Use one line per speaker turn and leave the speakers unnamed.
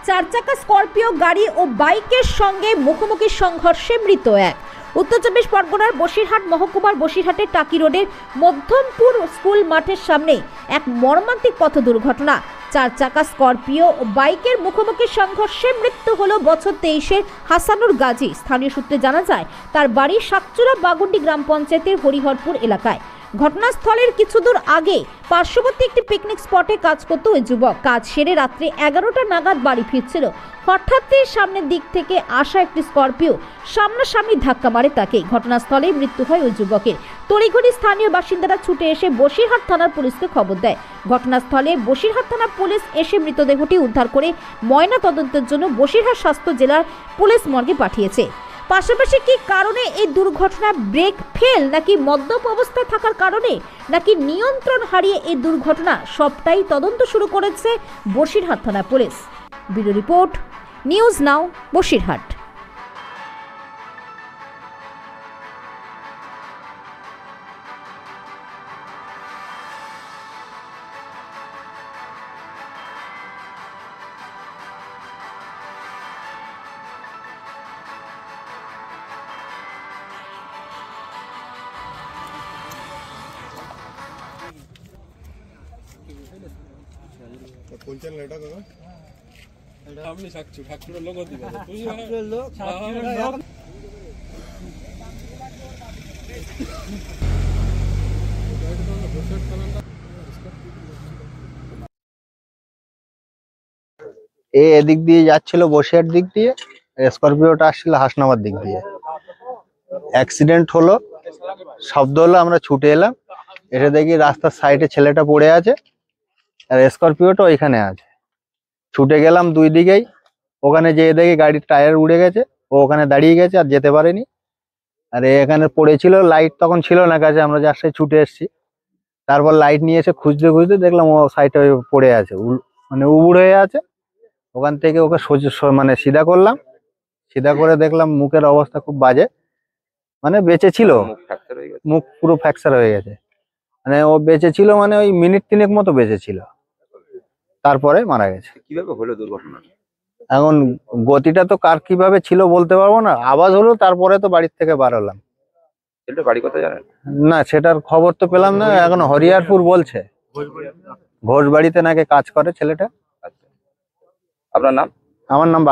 চার চাকা স্করপিও গাড়ি ও বাইকের সঙ্গে মুখোমুখি সংঘর্ষে মৃত এক। উত্তর চব্বিশ পরগনার বসিরহাট মহকুমার বসিরহাটের টাকি রোডের মধ্যমপুর স্কুল মাঠের সামনে এক মর্মান্তিক পথ দুর্ঘটনা। চার চাকা স্করপিও ও বাইকের মুখোমুখি সংঘর্ষে মৃত্যু হলো বছর 23-এর হাসানুর গাজী। স্থানীয় সূত্রে জানা যায় তার বাড়ি সাতচুরা বাগুন্ডি গ্রাম পঞ্চায়েতের হরিহরপুর এলাকায়। ঘটনাস্থলের কিছু দূর আগে পার্শ্ববর্তী একটি পিকনিক স্পটে কাজ করত ওই যুবক। কাজ সেরে রাত্রে 11টা নাগাদ বাড়ি ফিরছিল। হঠাৎই সামনের দিক থেকে আসা একটি স্করপিও সামনাসামনি ধাক্কা মারে তাকে। ঘটনাস্থলে মৃত্যু হয় ওই যুবকের। তড়িঘড়ি স্থানীয় বাসিন্দারা ছুটে এসে বসিরহাট থানার পুলিশকে খবর দেয়। ঘটনাস্থলে বসিরহাট থানার পুলিশ এসে মৃতদেহটি উদ্ধার করে ময়না তদন্তের জন্য বসিরহাট স্বাস্থ্য জেলার পুলিশ মর্গে পাঠিয়েছে। পাশাপাশি কি কারণে এই দুর্ঘটনা, ব্রেক ফেল নাকি মদ্যপ অবস্থায় থাকার কারণে নাকি নিয়ন্ত্রণ হারিয়ে এই দুর্ঘটনা, সবটাই তদন্ত শুরু করেছে বসিরহাট থানা police. Bureau report, news now, Basirhat.
কোনটা লেটা কাকা এটা আপনি সাকচু ঠাকুরের লোক দিবা তুই ঠাকুরের লোক
এদিক দিয়ে যাচ্ছিল বসিরহাট দিক দিয়ে, স্করপিওটা আসছিল হাসনাবাদ দিক দিয়ে। অ্যাক্সিডেন্ট হলো, শব্দ হলো, আমরা ছুটে এলাম, এসে দেখি রাস্তার সাইডে ছেলেটা পড়ে আছে আর স্করপিওটা ওইখানে আছে। ছুটে গেলাম দুই দিকেই, ওখানে যেয়ে দেখি গাড়ির টায়ার উড়ে গেছে, ও ওখানে দাঁড়িয়ে গেছে আর যেতে পারেনি। আর এখানে পড়েছিল, লাইট তখন ছিল না কাছে, আমরা যার সাথে ছুটে এসেছি। তারপর লাইট নিয়ে এসে খুঁজতে খুঁজতে দেখলাম ও সাইডে পড়ে আছে, মানে উবুড় হয়ে আছে। ওখান থেকে ওকে মানে সিধা করলাম, সিধা করে দেখলাম মুখের অবস্থা খুব বাজে, মানে বেঁচে ছিল, মুখ পুরো ফ্র্যাকচার হয়ে গেছে। মানে ও বেঁচে ছিল, মানে ওই মিনিট 3 মতো বেঁচে ছিল, তারপরে মারা গেছে।
কিভাবে হলো দুর্ঘটনা?
এখন গতিটা তো কার কিভাবে ছিল বলতে পারবো না, আওয়াজ হলো তারপরে তো বাড়ির থেকে বার হলাম।
ছেলেটার বাড়ি কোথায় জানেন?
না, সেটার খবর তো পেলাম না, এখন হরিহরপুর বলছে, ঘোষ বাড়িতে নাকি কাজ করে ছেলেটা।
আচ্ছা, আপনার নাম?
আমার নাম